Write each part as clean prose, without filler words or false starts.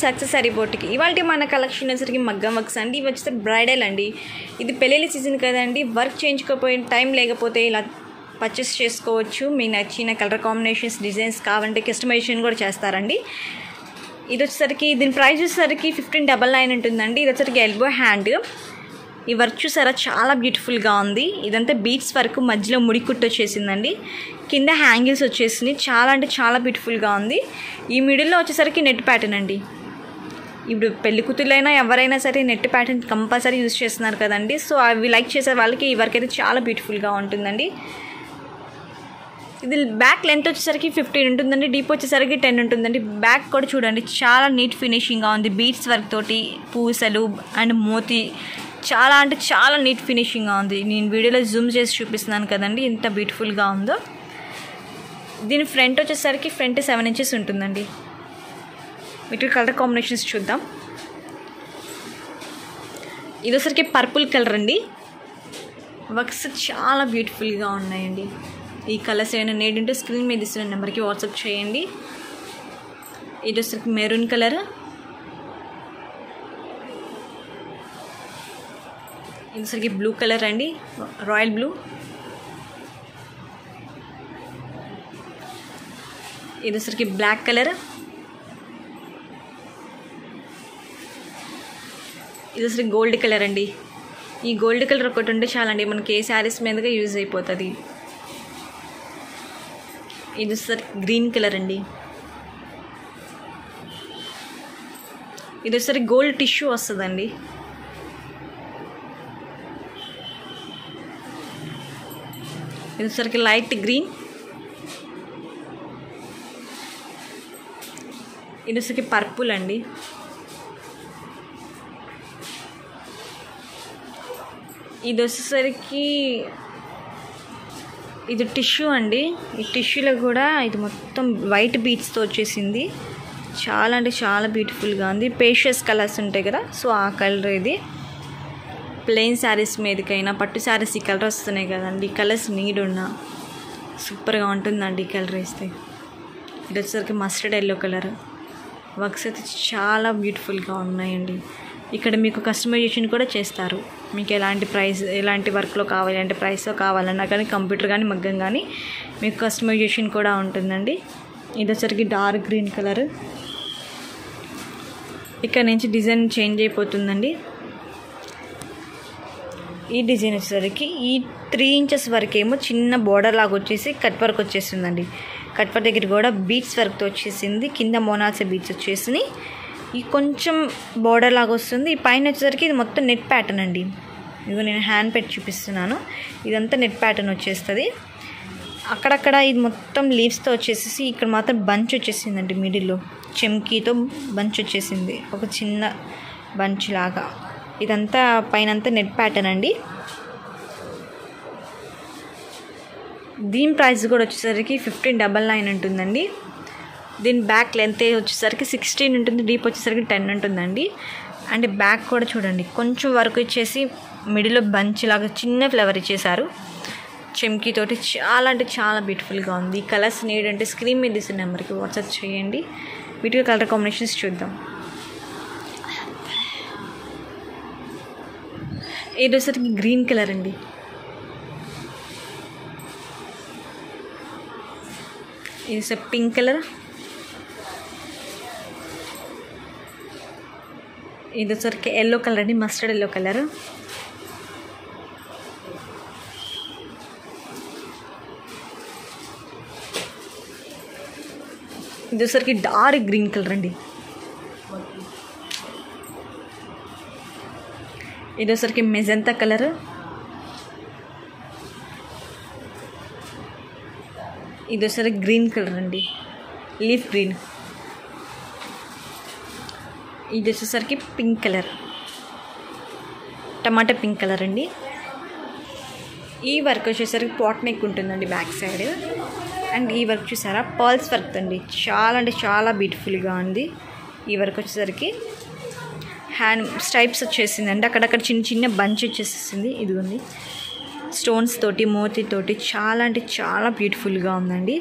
Success sorry బోటికి. ఇవాళ మన collection వచ్చేసరికి మగ్గం వర్క్స్ అండి. ఇవి వచ్చేసరికి బ్రైడల్ అండి. ఇది పెళ్ళిళ్ళ సీజన్ కదండి, వర్క్ చేయించుకోపోయిన టైం లేకపోతే ఇలా పర్చేస్ చేసుకోవచ్చు. మీకు నచ్చిన కలర్ కాంబినేషన్స్ డిజైన్స్ కావాలంటే కస్టమైజేషన్ కూడా చేస్తారండి. ఇది వచ్చేసరికి దీని ప్రైస్ వచ్చేసరికి 1599 ఉంటుందండి. ఇది వచ్చేసరికి ఎల్బో హ్యాండ్. ఈ వర్క్ చూసారా చాలా బ్యూటిఫుల్గా ఉంది. ఇదంతా బీట్స్ వర్క్, మధ్యలో ముడి కుట్టు వచ్చేసిందండి. కింద హ్యాంగిల్స్ వచ్చేసింది. చాలా అంటే చాలా బ్యూటిఫుల్గా ఉంది. ఈ మిడిల్లో వచ్చేసరికి నెట్ ప్యాటర్న్ అండి. ఇప్పుడు పెళ్లి కూతుర్లైనా ఎవరైనా సరే నెట్ ప్యాటర్న్ కంపల్సరీ యూజ్ చేస్తున్నారు కదండి. సో అవి లైక్ చేసే వాళ్ళకి ఈ వర్క్ అయితే చాలా బ్యూటిఫుల్గా ఉంటుందండి. ఇది బ్యాక్ లెంత్ వచ్చేసరికి 15 ఉంటుందండి. డీప్ వచ్చేసరికి 10 ఉంటుందండి. బ్యాక్ కూడా చూడండి చాలా నీట్ ఫినిషింగ్గా ఉంది. బీట్స్ వర్క్ తోటి పూసలు అండ్ మోతి చాలా అంటే చాలా నీట్ ఫినిషింగ్గా ఉంది. నేను వీడియోలో జూమ్ చేసి చూపిస్తున్నాను కదండి ఎంత బ్యూటిఫుల్గా ఉందో. దీని ఫ్రంట్ వచ్చేసరికి ఫ్రంట్ 7 inches ఉంటుందండి. వీటి కలర్ కాంబినేషన్స్ చూద్దాం. ఇది వచ్చేసరికి పర్పుల్ కలర్ అండి. వర్క్స్ చాలా బ్యూటిఫుల్గా ఉన్నాయండి. ఈ కలర్స్ ఏమైనా నీడ్ ఉంటే స్క్రీన్ మీద ఇస్తున్న నెంబర్కి వాట్సాప్ చేయండి. ఇది వచ్చేసరికి మెరూన్ కలర్. ఇది వచ్చేసరికి బ్లూ కలర్ అండి, రాయల్ బ్లూ. ఇది వచ్చేసరికి బ్లాక్ కలర్. ఇది వచ్చేసరికి గోల్డ్ కలర్ అండి. ఈ గోల్డ్ కలర్ ఒకటి ఉంటే చాలండి మనకి ఏ శారీస్ మీదగా యూజ్ అయిపోతుంది. ఇది వచ్చేసరికి గ్రీన్ కలర్ అండి. ఇది వచ్చేసరికి గోల్డ్ టిష్యూ వస్తుందండి. ఇది వచ్చేసరికి లైట్ గ్రీన్. ఇది వచ్చేసరికి పర్పుల్ అండి. ఇది వచ్చేసరికి ఇది టిష్యూ అండి. ఈ టిష్యూలో కూడా ఇది మొత్తం వైట్ బీట్స్తో వచ్చేసింది. చాలా అంటే చాలా బ్యూటిఫుల్గా ఉంది. పేషియస్ కలర్స్ ఉంటాయి కదా, సో ఆ కలర్ ఇది. ప్లెయిన్ శారీస్ మీదకైనా పట్టు శారీస్ ఈ కలర్ వస్తున్నాయి కదండి. ఈ కలర్స్ నీడ్ ఉన్నా సూపర్గా ఉంటుందండి ఈ కలర్ వేస్తే. ఇది వచ్చేసరికి మస్టర్డ్ ఎల్లో కలర్. వర్క్స్ అయితే చాలా బ్యూటిఫుల్గా ఉన్నాయండి. ఇక్కడ మీకు కస్టమైజేషన్ కూడా చేస్తారు. మీకు ఎలాంటి వర్క్లో కావాలి అంటే ప్రైస్లో కావాలన్నా కానీ కంప్యూటర్ కానీ మగ్గం కానీ మీకు కస్టమైజేషన్ కూడా ఉంటుందండి. ఇది వచ్చేసరికి డార్క్ గ్రీన్ కలర్. ఇక్కడ నుంచి డిజైన్ చేంజ్ అయిపోతుందండి. ఈ డిజైన్ వచ్చేసరికి ఈ 3 inches వరకేమో చిన్న బోర్డర్ లాగా వచ్చేసి కట్ వర్క్ వచ్చేసిందండి. కట్ వర్క్ దగ్గర కూడా బీట్స్ వర్క్తో వచ్చేసింది. కింద మోనాల్సే బీట్స్ వచ్చేసినాయి. ఈ కొంచెం బోర్డర్ లాగా వస్తుంది. ఈ పైన వచ్చేసరికి ఇది మొత్తం నెట్ ప్యాటర్న్ అండి. ఇదిగో నేను హ్యాండ్ పెట్టి చూపిస్తున్నాను. ఇదంతా నెట్ ప్యాటర్న్ వచ్చేస్తుంది. అక్కడక్కడ ఇది మొత్తం లీవ్స్తో వచ్చేసేసి ఇక్కడ మాత్రం బంచ్ వచ్చేసిందండి. మిడిల్లో చెమ్కీతో బంచ్ వచ్చేసింది, ఒక చిన్న బంచ్ లాగా. ఇదంతా పైనంతా నెట్ ప్యాటర్న్ అండి. దీని ప్రైస్ కూడా వచ్చేసరికి 1599 ఉంటుందండి. దీని బ్యాక్ లెంత్ వచ్చేసరికి 16 ఉంటుంది. డీప్ వచ్చేసరికి 10 ఉంటుందండి. అండ్ బ్యాక్ కూడా చూడండి కొంచెం వర్క్ ఇచ్చేసి మిడిల్లో బంచ్ లాగా చిన్న ఫ్లవర్ ఇచ్చేసారు చెమ్కీతోటి. చాలా అంటే చాలా బ్యూటిఫుల్గా ఉంది. ఈ కలర్స్ నీడ్ అంటే స్క్రీన్ మీద ఇస్తున్న నెంబర్కి వాట్సాప్ చేయండి. వీటికి కలర్ కాంబినేషన్స్ చూద్దాం. ఇది వచ్చేసరికి గ్రీన్ కలర్ అండి. ఇది పింక్ కలర్. ఇది వచ్చేసరికి ఎల్లో కలర్ అండి, మస్టర్డ్ ఎల్లో కలర్. ఇది వచ్చేసరికి డార్క్ గ్రీన్ కలర్ అండి. ఇది వచ్చేసరికి మెజంతా కలర్. ఇది వచ్చేసరికి గ్రీన్ కలర్ అండి, లీఫ్ గ్రీన్. ఇది వచ్చేసరికి పింక్ కలర్, టమాటా పింక్ కలర్ అండి. ఈ వర్క్ వచ్చేసరికి పాట్ నెక్ ఉంటుందండి బ్యాక్ సైడ్. అండ్ ఈ వర్క్ చూసారా పర్ల్స్ వర్క్ అండి. చాలా అంటే చాలా బ్యూటిఫుల్గా ఉంది. ఈ వర్క్ వచ్చేసరికి హ్యాండ్ స్టైప్స్ వచ్చేసిందండి. అక్కడక్కడ చిన్న చిన్న బంచ్ వచ్చేసింది. ఇదిగోండి స్టోన్స్ తోటి మోతీతోటి చాలా అంటే చాలా బ్యూటిఫుల్గా ఉందండి.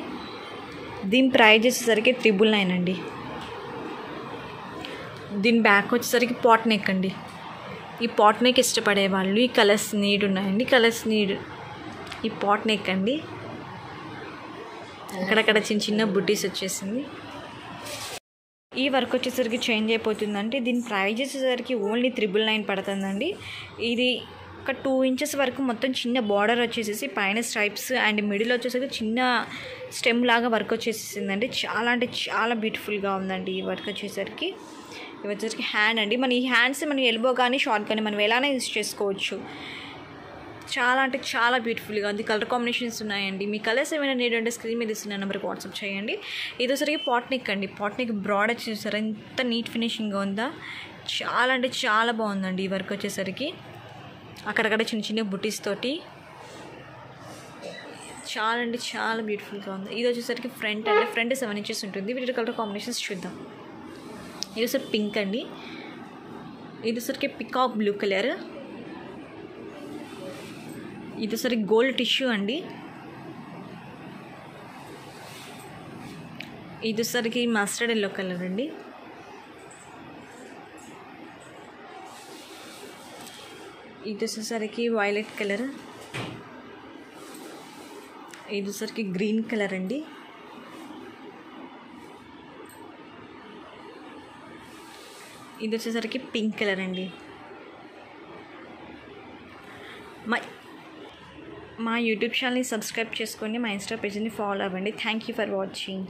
దీని ప్రైస్ వచ్చేసరికి 999 అండి. దీని బ్యాక్ వచ్చేసరికి పాట్ నెక్ అండి. ఈ పాట్ నెక్ ఇష్టపడే వాళ్ళు ఈ కలర్స్ నీడ్ ఉన్నాయండి. కలర్స్ నీడ్ ఈ పాట్ నెక్ అండి. అక్కడక్కడ చిన్న చిన్న బుటీస్ వచ్చేసింది. ఈ వర్క్ వచ్చేసరికి చేంజ్ అయిపోతుందంటే దీని ప్రైస్ వచ్చేసరికి ఓన్లీ 999 పడుతుందండి. ఇది ఒక 2 ఇంచెస్ వరకు మొత్తం చిన్న బార్డర్ వచ్చేసేసి పైన స్ట్రైప్స్ అండ్ మిడిల్ వచ్చేసరికి చిన్న స్టెమ్ లాగా వర్క్ వచ్చేసిందండి. చాలా అంటే చాలా బ్యూటిఫుల్గా ఉందండి ఈ వర్క్ వచ్చేసరికి. ఇది వచ్చేసరికి హ్యాండ్ అండి. మన ఈ హ్యాండ్స్ మన ఎల్బో కానీ షార్ట్ కానీ మనం ఎలానే యూజ్ చేసుకోవచ్చు. చాలా అంటే చాలా బ్యూటిఫుల్గా ఉంది. కలర్ కాంబినేషన్స్ ఉన్నాయండి. మీ కలర్స్ ఏమైనా నీడ్ అంటే స్క్రీన్ మీద ఇస్తున్న నెంబర్కి వాట్సాప్ చేయండి. ఇది వచ్చరికి పాట్ నెక్ అండి. పాట్ నెక్ బ్రాడ్ వచ్చేసరికి ఎంత నీట్ ఫినిషింగ్గా ఉందా, చాలా అంటే చాలా బాగుందండి ఈ వర్క్ వచ్చేసరికి. అక్కడక్కడ చిన్న చిన్న బుటీస్ తోటి చాలా అంటే చాలా బ్యూటిఫుల్గా ఉంది. ఇది వచ్చేసరికి ఫ్రంట్ అండి. ఫ్రంట్ 7 ఇంచెస్ ఉంటుంది. వీటి కలర్ కాంబినేషన్స్ చూద్దాం. ఇది వచ్చేసరికి పింక్ అండి. ఇది వచ్చేసరికి పికాక్ బ్లూ కలర్. ఇది వచ్చేసరికి గోల్డ్ టిష్యూ అండి. ఇది వచ్చేసరికి మస్టర్డ్ ఎల్లో కలర్ అండి. ఇది వచ్చేసరికి వైలెట్ కలర్. ఇది వచ్చేసరికి గ్రీన్ కలర్ అండి. ఇది వచ్చేసరికి పింక్ కలర్ అండి. మా యూట్యూబ్ ఛానల్ని సబ్స్క్రైబ్ చేసుకోండి. మా ఇన్స్టా పేజ్ని ఫాలో అవ్వండి. Thank you for watching.